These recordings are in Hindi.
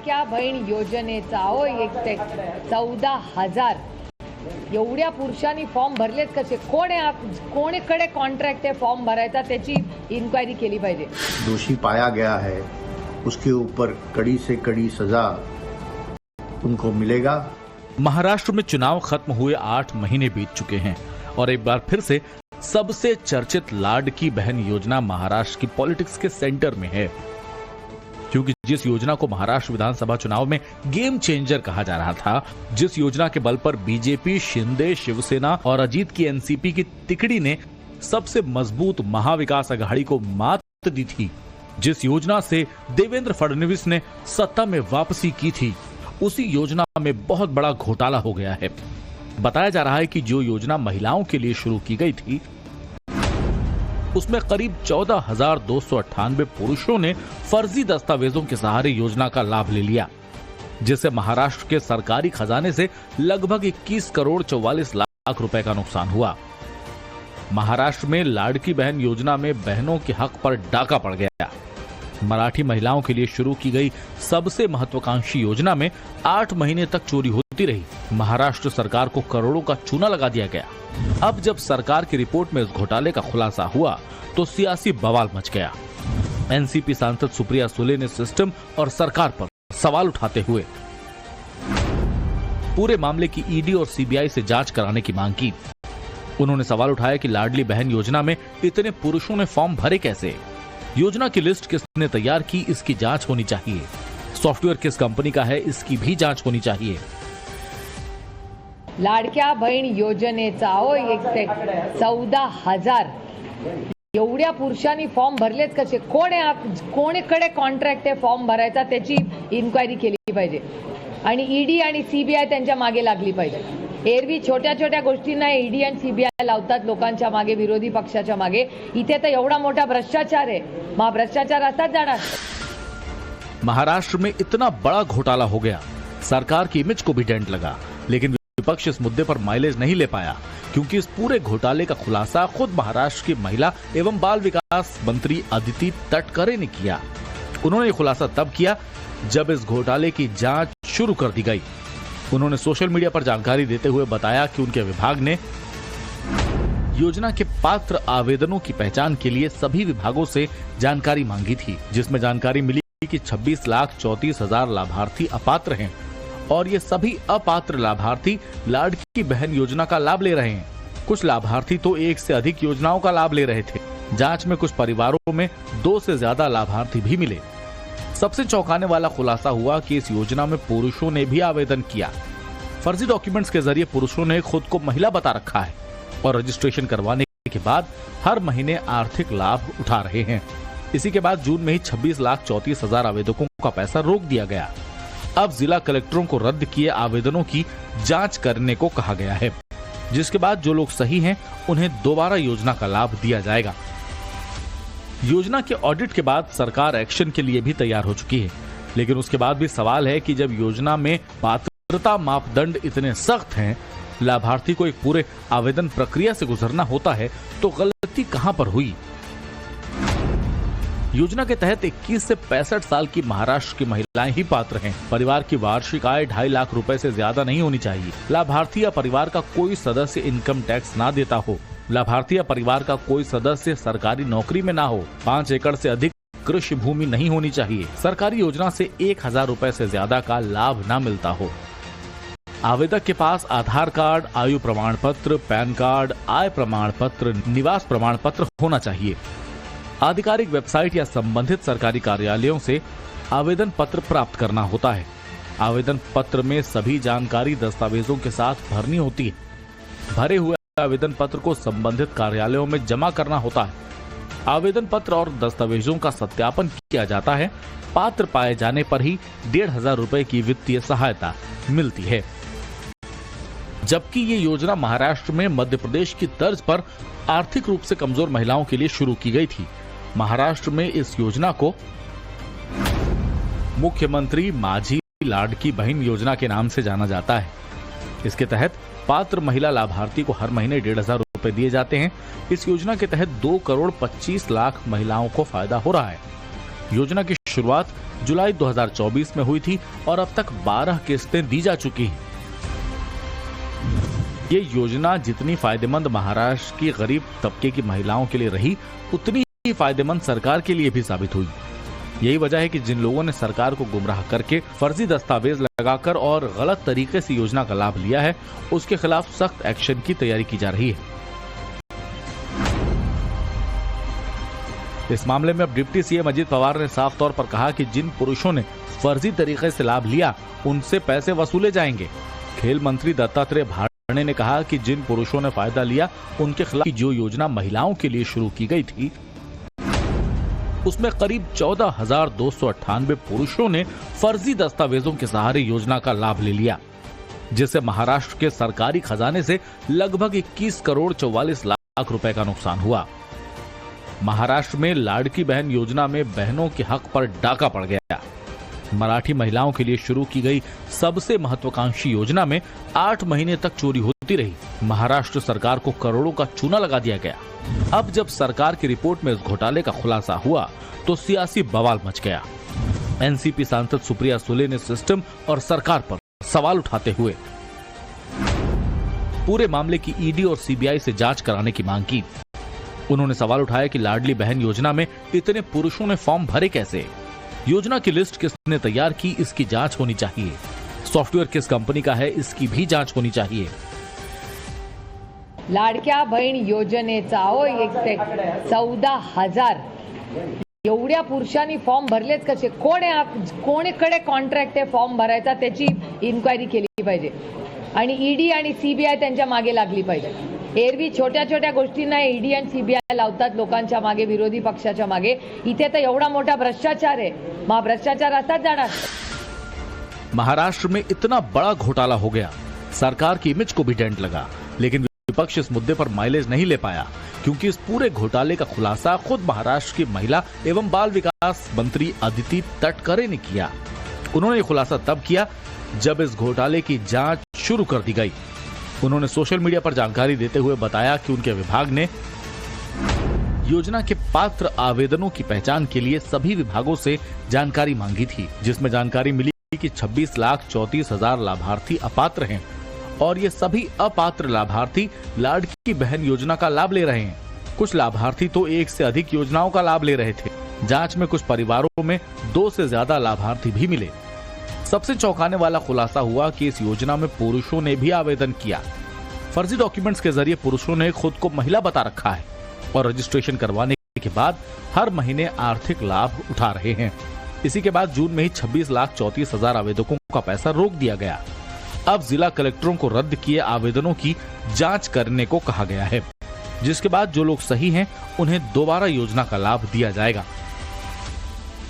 लाडक्या बहीण योजनेचा 14,000 एवढ्या पुरुषांनी फॉर्म भरलेत कसे? कोणीकडे कॉन्ट्रॅक्ट आहे फॉर्म भरायचा त्याची इन्क्वायरी केली पाहिजे। दोषी पाया गया है उसके ऊपर कड़ी से कड़ी सजा उनको मिलेगा। महाराष्ट्र में चुनाव खत्म हुए 8 महीने बीत चुके हैं और एक बार फिर से सबसे चर्चित लाडकी बहन योजना महाराष्ट्र की पॉलिटिक्स के सेंटर में है, क्योंकि जिस योजना को महाराष्ट्र विधानसभा चुनाव में गेम चेंजर कहा जा रहा था, जिस योजना के बल पर बीजेपी, शिंदे, शिवसेना और अजीत की एनसीपी की तिकड़ी ने सबसे मजबूत महाविकास अघाड़ी को मात दी थी, जिस योजना से देवेंद्र फडणवीस ने सत्ता में वापसी की थी, उसी योजना में बहुत बड़ा घोटाला हो गया है। बताया जा रहा है कि जो योजना महिलाओं के लिए शुरू की गई थी, उसमें करीब 14,298 पुरुषों ने फर्जी दस्तावेजों के सहारे योजना का लाभ ले लिया, जिससे महाराष्ट्र के सरकारी खजाने से लगभग 21 करोड़ 44 लाख रुपए का नुकसान हुआ। महाराष्ट्र में लाडकी बहन योजना में बहनों के हक पर डाका पड़ गया। मराठी महिलाओं के लिए शुरू की गई सबसे महत्वाकांक्षी योजना में 8 महीने तक चोरी होती रही। महाराष्ट्र सरकार को करोड़ों का चूना लगा दिया गया। अब जब सरकार की रिपोर्ट में इस घोटाले का खुलासा हुआ तो सियासी बवाल मच गया। एनसीपी सांसद सुप्रिया सुले ने सिस्टम और सरकार पर सवाल उठाते हुए पूरे मामले की ईडी और सीबीआई से जांच कराने की मांग की। उन्होंने सवाल उठाया कि लाडली बहन योजना में इतने पुरुषों ने फॉर्म भरे कैसे? योजना की लिस्ट किसने तैयार की, इसकी जांच होनी चाहिए। सॉफ्टवेयर किस कंपनी का है, इसकी भी जांच होनी चाहिए। लाडक्या बहीण योजनेचा 14,000 एवढ्या पुरुषांनी फॉर्म भरलेत कसे? कोणीकडे कॉन्ट्रॅक्ट आहे फॉर्म भरायचा त्याची इन्क्वायरी केली पाहिजे आणि ईडी आणि सीबीआय त्यांच्या मागे लागली पाहिजे। एरवी छोट्या छोट्या गोष्टींना ईडी आणि सीबीआय लावतात लोकांच्या मागे, विरोधी पक्षाच्या मागे। इथे तर एवढा मोठा भ्रष्टाचार है, मग भ्रष्टाचार असाच जाणार। महाराष्ट्र में इतना बड़ा घोटाला हो गया, सरकार की इमेज को भी डेंट लगा, लेकिन विपक्ष इस मुद्दे पर माइलेज नहीं ले पाया, क्योंकि इस पूरे घोटाले का खुलासा खुद महाराष्ट्र की महिला एवं बाल विकास मंत्री अदिति तटकरे ने किया। उन्होंने खुलासा तब किया जब इस घोटाले की जांच शुरू कर दी गई। उन्होंने सोशल मीडिया पर जानकारी देते हुए बताया कि उनके विभाग ने योजना के पात्र आवेदनों की पहचान के लिए सभी विभागों से जानकारी मांगी थी, जिसमें जानकारी मिली कि 26,34,000 लाभार्थी अपात्र हैं और ये सभी अपात्र लाभार्थी लाडकी बहन योजना का लाभ ले रहे हैं। कुछ लाभार्थी तो एक से अधिक योजनाओं का लाभ ले रहे थे। जांच में कुछ परिवारों में 2 से ज्यादा लाभार्थी भी मिले। सबसे चौंकाने वाला खुलासा हुआ कि इस योजना में पुरुषों ने भी आवेदन किया। फर्जी डॉक्यूमेंट्स के जरिए पुरुषों ने खुद को महिला बता रखा है और रजिस्ट्रेशन करवाने के बाद हर महीने आर्थिक लाभ उठा रहे हैं। इसी के बाद जून में ही 26,34,000 आवेदकों का पैसा रोक दिया गया। अब जिला कलेक्टरों को रद्द किए आवेदनों की जांच करने को कहा गया है, जिसके बाद जो लोग सही हैं उन्हें दोबारा योजना का लाभ दिया जाएगा। योजना के ऑडिट के बाद सरकार एक्शन के लिए भी तैयार हो चुकी है, लेकिन उसके बाद भी सवाल है कि जब योजना में पात्रता मापदंड इतने सख्त हैं, लाभार्थी को एक पूरे आवेदन प्रक्रिया से गुजरना होता है, तो गलती कहां पर हुई? योजना के तहत 21 से 65 साल की महाराष्ट्र की महिलाएं ही पात्र हैं। परिवार की वार्षिक आय 2.5 लाख रुपए से ज्यादा नहीं होनी चाहिए। लाभार्थी या परिवार का कोई सदस्य इनकम टैक्स ना देता हो। लाभार्थी या परिवार का कोई सदस्य सरकारी नौकरी में ना हो। 5 एकड़ से अधिक कृषि भूमि नहीं होनी चाहिए। सरकारी योजना से 1,000 रुपए से ज्यादा का लाभ ना मिलता हो। आवेदक के पास आधार कार्ड, आयु प्रमाण पत्र, पैन कार्ड, आय प्रमाण पत्र, निवास प्रमाण पत्र होना चाहिए। आधिकारिक वेबसाइट या संबंधित सरकारी कार्यालयों से आवेदन पत्र प्राप्त करना होता है। आवेदन पत्र में सभी जानकारी दस्तावेजों के साथ भरनी होती है। भरे हुए आवेदन पत्र को संबंधित कार्यालयों में जमा करना होता है। आवेदन पत्र और दस्तावेजों का सत्यापन किया जाता है। पात्र पाए जाने पर ही 1,500 रुपए की वित्तीय सहायता मिलती है। जबकि ये योजना महाराष्ट्र में मध्य प्रदेश की तर्ज पर आर्थिक रूप से कमजोर महिलाओं के लिए शुरू की गई थी। महाराष्ट्र में इस योजना को मुख्यमंत्री माझी लाडकी बहन योजना के नाम से जाना जाता है। इसके तहत पात्र महिला लाभार्थी को हर महीने 1,500 रुपए दिए जाते हैं। इस योजना के तहत 2 करोड़ 25 लाख महिलाओं को फायदा हो रहा है। योजना की शुरुआत जुलाई 2024 में हुई थी और अब तक 12 किस्तें दी जा चुकी हैं। ये योजना जितनी फायदेमंद महाराष्ट्र की गरीब तबके की महिलाओं के लिए रही, उतनी ही फायदेमंद सरकार के लिए भी साबित हुई। यही वजह है कि जिन लोगों ने सरकार को गुमराह करके फर्जी दस्तावेज लगाकर और गलत तरीके से योजना का लाभ लिया है, उसके खिलाफ सख्त एक्शन की तैयारी की जा रही है। इस मामले में अब डिप्टी सीएम अजित पवार ने साफ तौर पर कहा कि जिन पुरुषों ने फर्जी तरीके से लाभ लिया, उनसे पैसे वसूले जाएंगे। खेल मंत्री दत्तात्रेय भरणे ने कहा कि जिन पुरुषों ने फायदा लिया, उनके खिलाफ जो योजना महिलाओं के लिए शुरू की गई थी, उसमें करीब 14,298 पुरुषों ने फर्जी दस्तावेजों के सहारे योजना का लाभ ले लिया, जिससे महाराष्ट्र के सरकारी खजाने से लगभग 21 करोड़ 44 लाख रुपए का नुकसान हुआ। महाराष्ट्र में लाड़की बहन योजना में बहनों के हक पर डाका पड़ गया। मराठी महिलाओं के लिए शुरू की गई सबसे महत्वाकांक्षी योजना में 8 महीने तक चोरी होती रही। महाराष्ट्र सरकार को करोड़ों का चूना लगा दिया गया। अब जब सरकार की रिपोर्ट में इस घोटाले का खुलासा हुआ तो सियासी बवाल मच गया। एनसीपी सांसद सुप्रिया सुले ने सिस्टम और सरकार पर सवाल उठाते हुए पूरे मामले की ईडी और सीबीआई से जांच कराने की मांग की। उन्होंने सवाल उठाया कि लाडली बहन योजना में इतने पुरुषों ने फॉर्म भरे कैसे? योजना की लिस्ट किसने तैयार की, इसकी जांच होनी चाहिए। सॉफ्टवेयर किस कंपनी का है, इसकी भी जांच होनी चाहिए। लाडक्या बहीण योजनेचा 14,000 एवढ्या पुरुषांनी फॉर्म भरलेच कसे? कोणीकडे कॉन्ट्रॅक्ट आहे फॉर्म भरायचा, त्याची इन्क्वायरी केली पाहिजे आणि ईडी आणि सीबीआय त्यांच्या मागे लागली पाहिजे। एरवी छोट्या छोट्या गोष्टींना ईडी आणि सीबीआय लावतात लोकांच्या मागे, विरोधी पक्षाच्या मागे। इथे तर एवढा मोठा भ्रष्टाचार आहे, मग भ्रष्टाचार असाच जाणार। महाराष्ट्र में इतना बड़ा घोटाला हो गया, सरकार की इमेज को भी डेंट लगा, लेकिन विपक्ष इस मुद्दे पर माइलेज नहीं ले पाया, क्योंकि इस पूरे घोटाले का खुलासा खुद महाराष्ट्र की महिला एवं बाल विकास मंत्री अदिति तटकरे ने किया। उन्होंने खुलासा तब किया जब इस घोटाले की जांच शुरू कर दी गई। उन्होंने सोशल मीडिया पर जानकारी देते हुए बताया कि उनके विभाग ने योजना के पात्र आवेदनों की पहचान के लिए सभी विभागों से जानकारी मांगी थी, जिसमें जानकारी मिली कि 26,34,000 लाभार्थी अपात्र हैं और ये सभी अपात्र लाभार्थी लाडकी बहन योजना का लाभ ले रहे हैं। कुछ लाभार्थी तो एक से अधिक योजनाओं का लाभ ले रहे थे। जांच में कुछ परिवारों में 2 से ज्यादा लाभार्थी भी मिले। सबसे चौंकाने वाला खुलासा हुआ कि इस योजना में पुरुषों ने भी आवेदन किया। फर्जी डॉक्यूमेंट्स के जरिए पुरुषों ने खुद को महिला बता रखा है और रजिस्ट्रेशन करवाने के बाद हर महीने आर्थिक लाभ उठा रहे हैं। इसी के बाद जून में ही 26,34,000 आवेदकों का पैसा रोक दिया गया। अब जिला कलेक्टरों को रद्द किए आवेदनों की जांच करने को कहा गया है, जिसके बाद जो लोग सही हैं उन्हें दोबारा योजना का लाभ दिया जाएगा।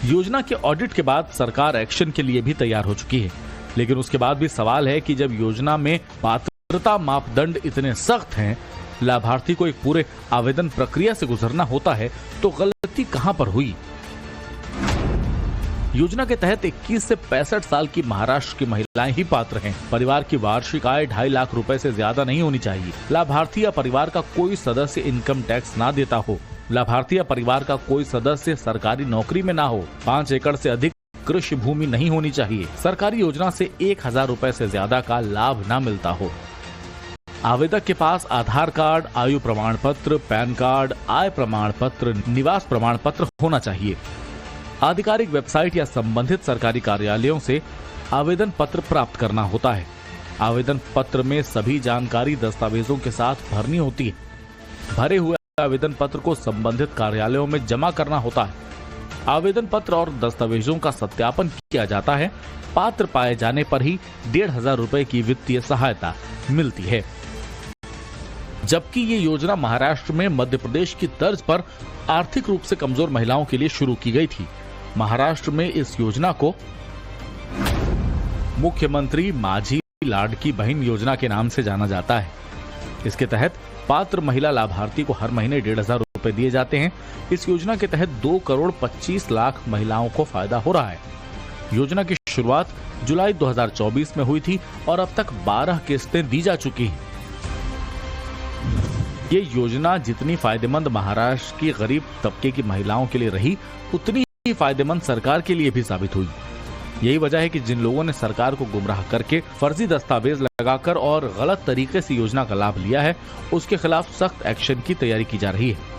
योजना के ऑडिट के बाद सरकार एक्शन के लिए भी तैयार हो चुकी है, लेकिन उसके बाद भी सवाल है कि जब योजना में पात्रता मापदंड इतने सख्त हैं, लाभार्थी को एक पूरे आवेदन प्रक्रिया से गुजरना होता है, तो गलती कहां पर हुई? योजना के तहत 21 से 65 साल की महाराष्ट्र की महिलाएं ही पात्र हैं। परिवार की वार्षिक आय 2.5 लाख रुपए से ज्यादा नहीं होनी चाहिए। लाभार्थी या परिवार का कोई सदस्य इनकम टैक्स ना देता हो। लाभार्थी या परिवार का कोई सदस्य सरकारी नौकरी में ना हो। 5 एकड़ से अधिक कृषि भूमि नहीं होनी चाहिए। सरकारी योजना से 1,000 रुपए से ज्यादा का लाभ ना मिलता हो। आवेदक के पास आधार कार्ड, आयु प्रमाण पत्र, पैन कार्ड, आय प्रमाण पत्र, निवास प्रमाण पत्र होना चाहिए। आधिकारिक वेबसाइट या संबंधित सरकारी कार्यालयों से आवेदन पत्र प्राप्त करना होता है। आवेदन पत्र में सभी जानकारी दस्तावेजों के साथ भरनी होती है। भरे हुए आवेदन पत्र को संबंधित कार्यालयों में जमा करना होता है। आवेदन पत्र और दस्तावेजों का सत्यापन किया जाता है। पात्र पाए जाने पर ही 1,500 रुपए की वित्तीय सहायता मिलती है। जबकि ये योजना महाराष्ट्र में मध्य प्रदेश की तर्ज पर आर्थिक रूप से कमजोर महिलाओं के लिए शुरू की गई थी। महाराष्ट्र में इस योजना को मुख्यमंत्री माझी लाडकी बहन योजना के नाम से जाना जाता है। इसके तहत पात्र महिला लाभार्थी को हर महीने 1,500 रुपए दिए जाते हैं। इस योजना के तहत 2 करोड़ 25 लाख महिलाओं को फायदा हो रहा है। योजना की शुरुआत जुलाई 2024 में हुई थी और अब तक 12 किस्तें दी जा चुकी हैं। ये योजना जितनी फायदेमंद महाराष्ट्र की गरीब तबके की महिलाओं के लिए रही, उतनी ही फायदेमंद सरकार के लिए भी साबित हुई। यही वजह है कि जिन लोगों ने सरकार को गुमराह करके फर्जी दस्तावेज लगाकर और गलत तरीके से योजना का लाभ लिया है, उसके खिलाफ सख्त एक्शन की तैयारी की जा रही है।